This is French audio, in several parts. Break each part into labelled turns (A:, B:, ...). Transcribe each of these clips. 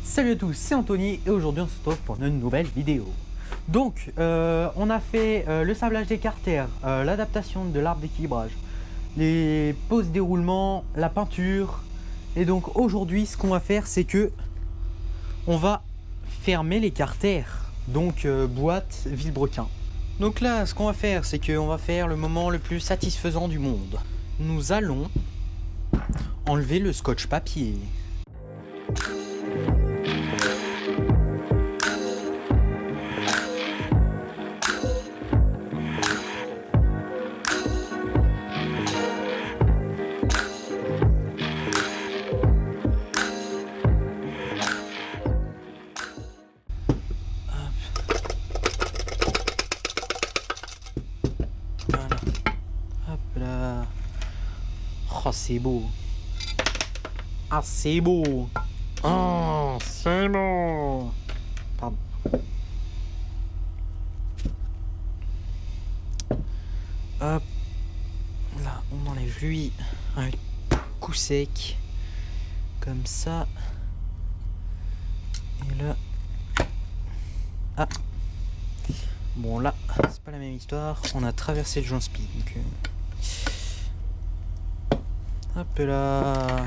A: Salut à tous, c'est Anthony et aujourd'hui on se retrouve pour une nouvelle vidéo. Donc on a fait le sablage des carters, l'adaptation de l'arbre d'équilibrage, les poses déroulement, la peinture. Et donc aujourd'hui ce qu'on va faire c'est que on va fermer les carters, donc boîte vilebrequin. Donc là ce qu'on va faire c'est qu'on va faire le moment le plus satisfaisant du monde. Nous allons enlever le scotch papier. Oh, c'est beau. Ah, c'est beau. Oh, c'est beau. Pardon. Hop. Là, on enlève lui. Un coup sec. Comme ça. Et là. Ah. Bon, là, c'est pas la même histoire. On a traversé le joint speed. Donc, hop là,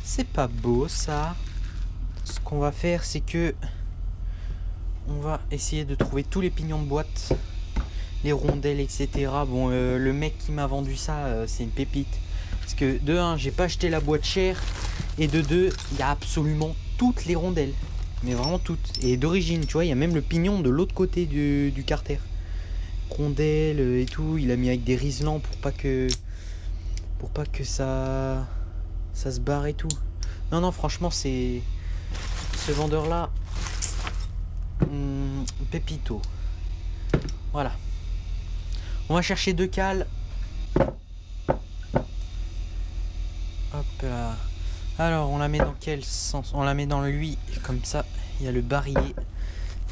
A: c'est pas beau ça. Ce qu'on va faire c'est que on va essayer de trouver tous les pignons de boîte, les rondelles, etc. Bon, le mec qui m'a vendu ça, c'est une pépite. Parce que de 1, j'ai pas acheté la boîte chère, et de 2, il y a absolument toutes les rondelles. Mais vraiment toutes. Et d'origine, tu vois, il y a même le pignon de l'autre côté du carter. Rondelles et tout, il a mis avec des riselants pour pas que ça se barre et tout. Non, franchement, c'est ce vendeur là, pépito. Voilà, on va chercher 2 cales. Hop là. Alors on la met dans quel sens? On la met dans lui, comme ça il y a le barillet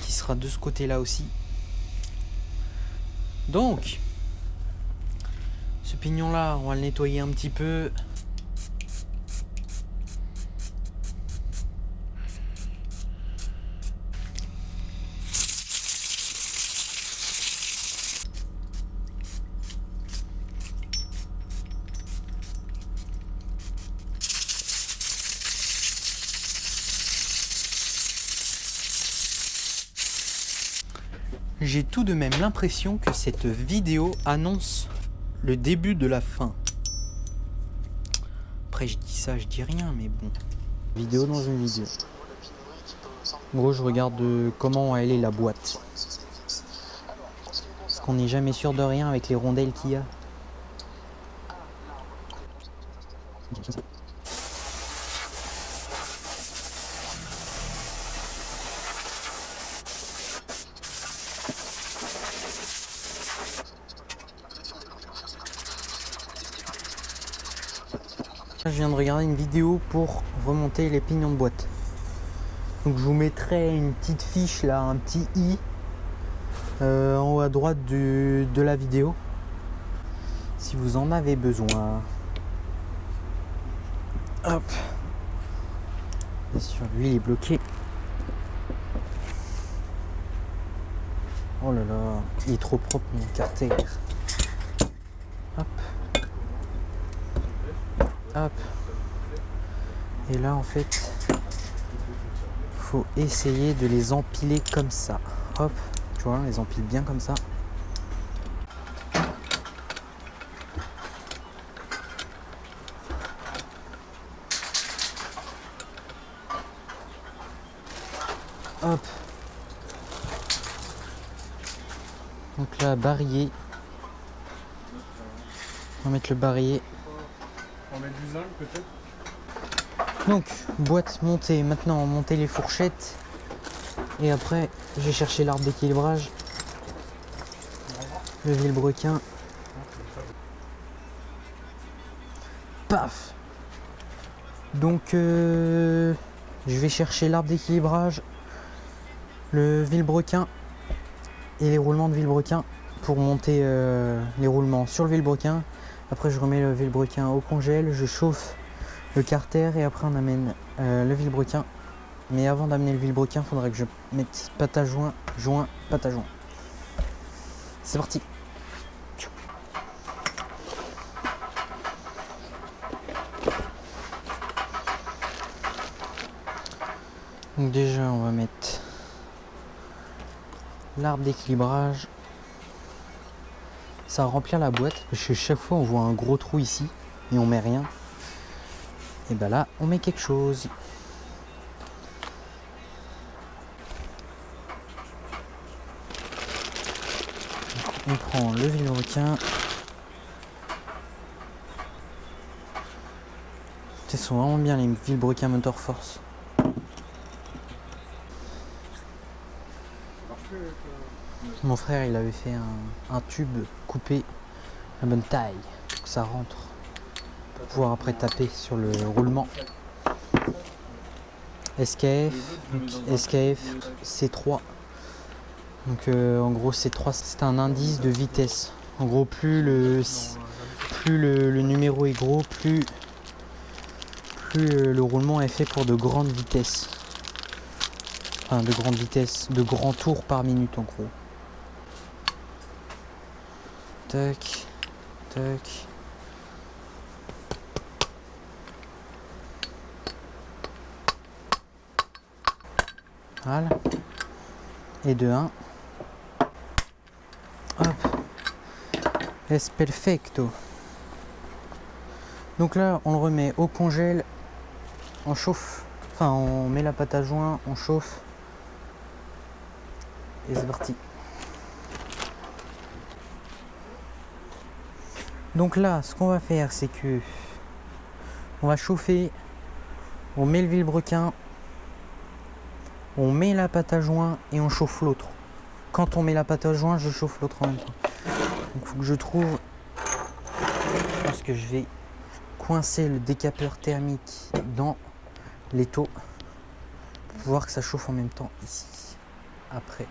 A: qui sera de ce côté là aussi. Donc ce pignon là, on va le nettoyer un petit peu. J'ai tout de même l'impression que cette vidéo annonce le début de la fin. Après je dis ça, je dis rien, mais bon. Vidéo dans une vidéo. En gros je regarde comment elle est la boîte. Parce qu'on n'est jamais sûr de rien avec les rondelles qu'il y a. Je viens de regarder une vidéo pour remonter les pignons de boîte. Donc je vous mettrai une petite fiche là, un petit i en haut à droite de la vidéo si vous en avez besoin. Hop. Bien sûr, lui il est bloqué. Oh là là, il est trop propre mon carter. Hop. Hop. Et là en fait faut essayer de les empiler comme ça. Hop, tu vois, on les empile bien comme ça. Hop. Donc là, barillet. On va mettre le barillet.
B: On met du zinc peut-être.
A: Donc, boîte montée. Maintenant, on monter les fourchettes. Et après, je vais chercher l'arbre d'équilibrage. Le vilebrequin. Paf. Donc, je vais chercher l'arbre d'équilibrage, le vilebrequin et les roulements de vilebrequin pour monter les roulements sur le vilebrequin. Après, je remets le vilebrequin au congèle, je chauffe le carter et après on amène le vilebrequin. Mais avant d'amener le vilebrequin, il faudrait que je mette pâte à joint, pâte à joint. C'est parti. Donc déjà on va mettre l'arbre d'équilibrage. Ça va remplir la boîte parce que chaque fois on voit un gros trou ici et on met rien. Et ben là on met quelque chose. On prend le vilebrequin. Ils sont vraiment bien les vilebrequins Motor Force. Mon frère il avait fait un tube coupé à bonne taille pour que ça rentre. Pour pouvoir après taper sur le roulement. SKF, C3. Donc en gros C3 c'est un indice de vitesse. En gros plus le numéro est gros, plus le roulement est fait pour de grandes vitesses. Enfin de grandes vitesses, de grands tours par minute en gros. Tac, tac. Voilà. Et de 1. Hop. Es perfecto. Donc là, on le remet au congèle. On chauffe. Enfin, on met la pâte à joint, on chauffe. Et c'est parti. Donc là, ce qu'on va faire, c'est que on va chauffer. On met le vilebrequin. On met la pâte à joint et on chauffe l'autre. Quand on met la pâte à joint, je chauffe l'autre en même temps. Donc il faut que je trouve. Je pense que je vais coincer le décapeur thermique dans l'étau pour voir que ça chauffe en même temps ici. Après.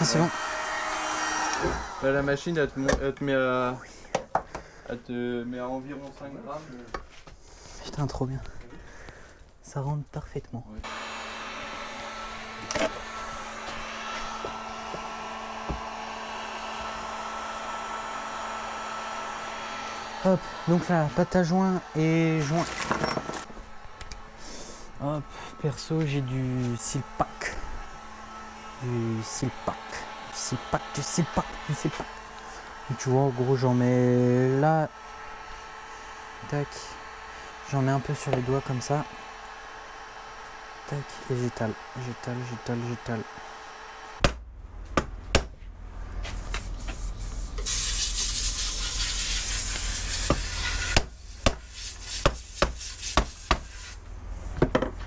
A: Ah, c'est bon.
C: Là, la machine elle te met à environ 5 grammes.
A: Putain, trop bien. Ça rentre parfaitement.
C: Ouais.
A: Hop, donc là, pâte à joint et joint. Hop, perso, j'ai du Silpack. Du Silpack. Donc, tu vois, en gros, j'en mets là. Tac. J'en mets un peu sur les doigts comme ça. Tac, et j'étale. J'étale.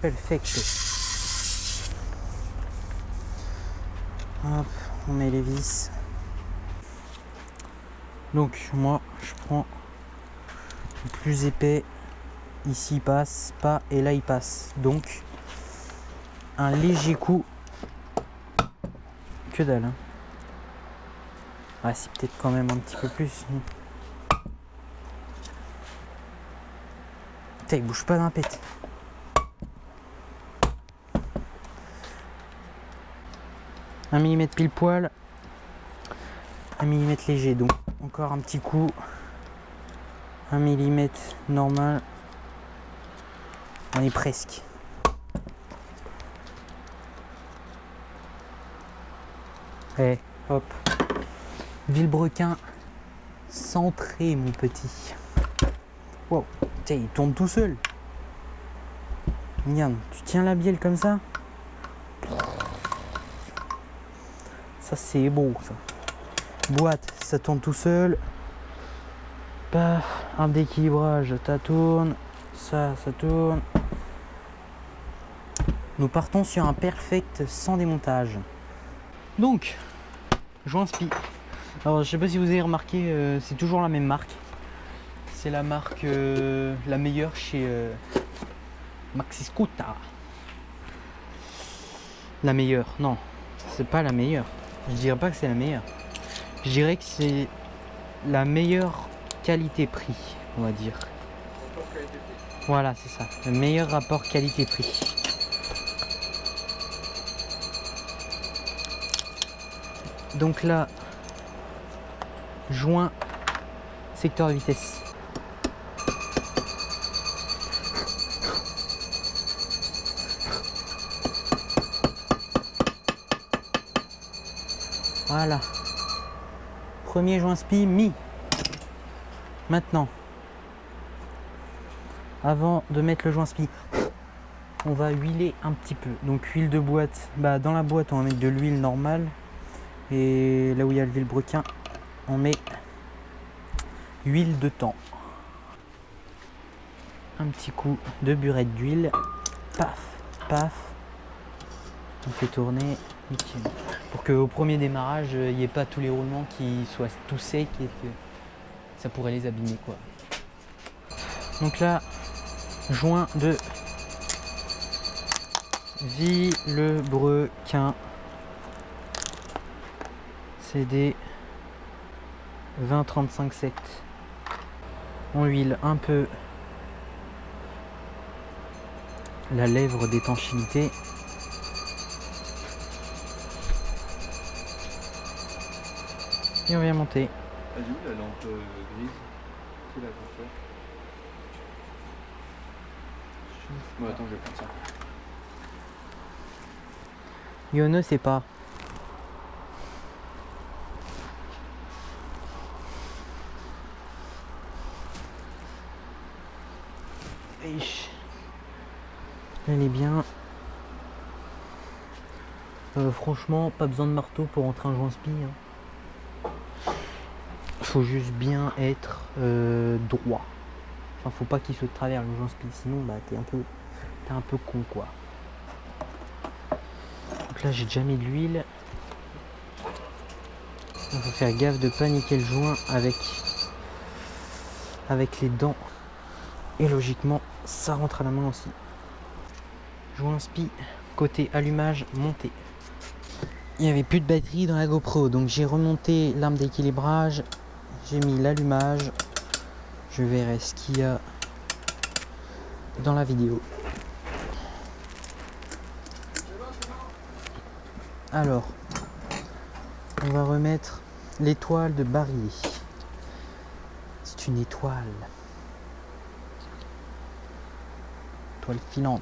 A: Perfecto. Hop, on met les vis. Donc moi je prends le plus épais. Ici il passe pas et là il passe. Donc un léger coup. Que dalle. Hein. Ah, c'est peut-être quand même un petit peu plus. Putain, il bouge pas d'un pet. Un millimètre pile poil, 1 mm léger, donc encore un petit coup, 1 mm normal, On est presque. Et hop. Villebrequin centré, mon petit. Wow, tiens, il tourne tout seul. Regarde, tu tiens la bielle comme ça. Ça, c'est beau, ça. Boîte, ça tourne tout seul. Paf, un d'équilibrage, ça tourne. Ça tourne. Nous partons sur un perfect sans démontage. Donc, joint spi. Alors, je sais pas si vous avez remarqué, c'est toujours la même marque. C'est la marque la meilleure chez Maxiscuta. La meilleure, non, c'est pas la meilleure. Je dirais pas que c'est la meilleure. Je dirais que c'est la meilleure qualité-prix, on va dire. Voilà, c'est ça. Le meilleur rapport qualité-prix. Donc là, joint secteur de vitesse. Voilà. Premier joint spi mis. Maintenant, avant de mettre le joint spi, on va huiler un petit peu. Donc huile de boîte, dans la boîte on va mettre de l'huile normale. Et là où il y a le villebrequin, on met huile de thon. Un petit coup de burette d'huile. Paf, paf. On fait tourner. Pour qu'au premier démarrage, il n'y ait pas tous les roulements qui soient tout secs et que ça pourrait les abîmer, quoi. Donc là, joint de villebrequin. CD 2035-7. On huile un peu la lèvre d'étanchéité. Et on vient monter.
C: Elle est où la lampe grise? C'est là qu'on fait. Bon, attends, je vais prendre ça.
A: Yo ne sait pas. Elle est bien. Franchement, pas besoin de marteau pour rentrer un joint spi. Faut juste bien être droit. Enfin, faut pas qu'il se travers le joint spi, sinon t'es un peu con, quoi. Donc là, j'ai déjà mis de l'huile. Il faut faire gaffe de pas niquer le joint avec les dents. Et logiquement, ça rentre à la main aussi. Joint spi, côté allumage, monté. Il n'y avait plus de batterie dans la GoPro, donc j'ai remonté l'arme d'équilibrage. J'ai mis l'allumage. Je verrai ce qu'il y a dans la vidéo. Alors, on va remettre l'étoile de barillet. C'est une étoile. Étoile filante.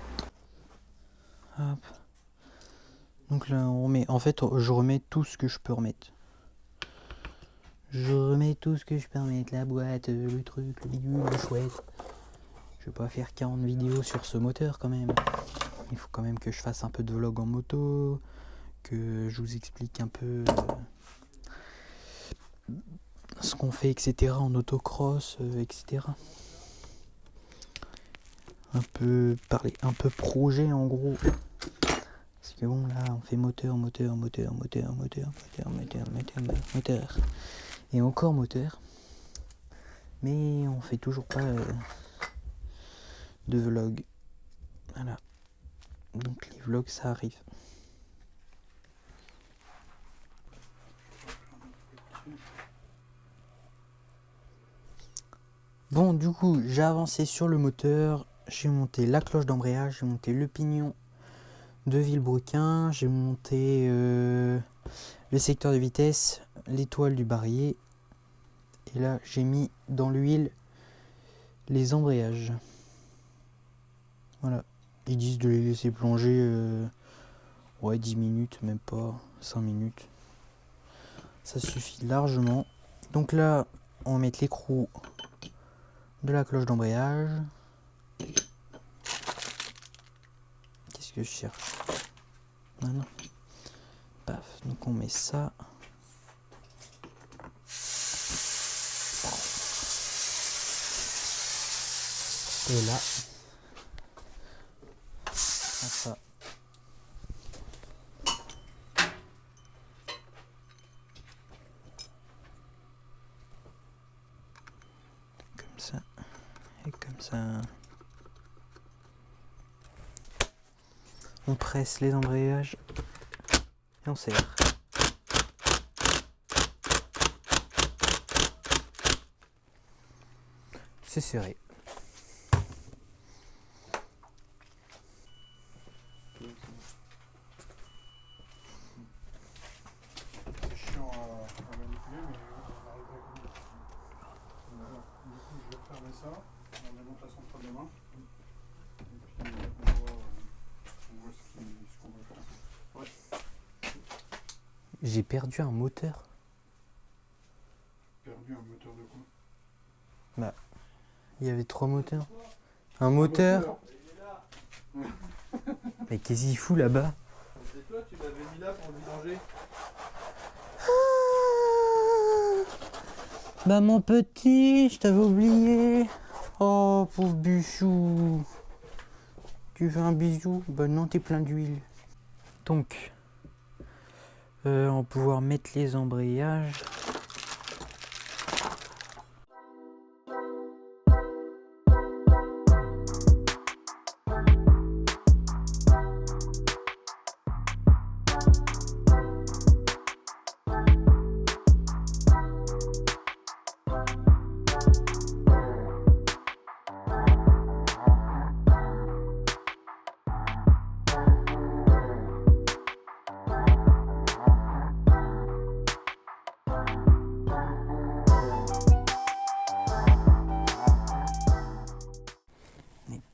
A: Hop. Donc là, on remet. En fait, je remets tout ce que je peux remettre. Je remets tout ce que je peux remettre. La boîte, le truc, le bidule, le chouette. Je vais pas faire 40 vidéos sur ce moteur quand même. Il faut quand même que je fasse un peu de vlog en moto. Que je vous explique un peu ce qu'on fait, etc. en autocross, etc. Un peu parler, un peu projet en gros. Parce que bon, là, on fait moteur. Et encore moteur. Mais on fait toujours pas de vlog. Voilà. Donc les vlogs, ça arrive. Bon, du coup, j'ai avancé sur le moteur. J'ai monté la cloche d'embrayage. J'ai monté le pignon de Villebrequin. J'ai monté le secteur de vitesse, l'étoile du barillet. Et là, j'ai mis dans l'huile les embrayages. Voilà. Ils disent de les laisser plonger ouais 10 minutes, même pas 5 minutes. Ça suffit largement. Donc là, on va mettre l'écrou de la cloche d'embrayage. Qu'est-ce que je cherche? Ah non. Paf. Donc on met ça. Et là, ça. Comme ça. Et comme ça. On presse les embrayages et on serre. C'est serré.
B: C'est chiant à manipuler, mais on arriverait quand même. Voilà. Du coup, je vais refermer ça. On démonte la centrale de main. Et puis on voit ce qu'on va faire. Ouais.
A: J'ai perdu un moteur.
B: Perdu un moteur de quoi?
A: Bah, il y avait 3 moteurs. Un moteur. Mais qu'est-ce qu'il fout là-bas?
C: C'est toi, tu l'avais mis là pour le vidanger.
A: Bah mon petit, je t'avais oublié. Oh pauvre Bichou. Tu veux un bisou? Bah non, t'es plein d'huile. Donc, on va pouvoir mettre les embrayages.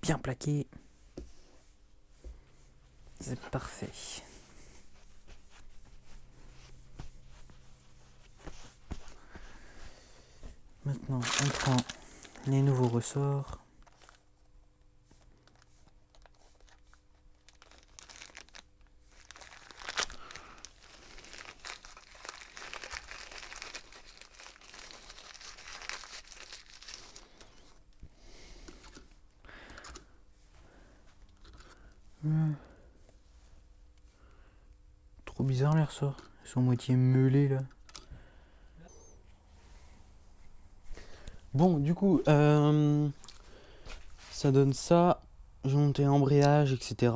A: Bien plaqué. C'est parfait. Maintenant, on prend les nouveaux ressorts. Trop bizarre les ressorts. Ils sont moitié meulés là. Bon, du coup, ça donne ça. J'ai monté l'embrayage, etc.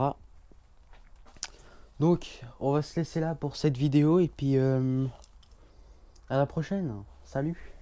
A: Donc, on va se laisser là pour cette vidéo et puis à la prochaine. Salut!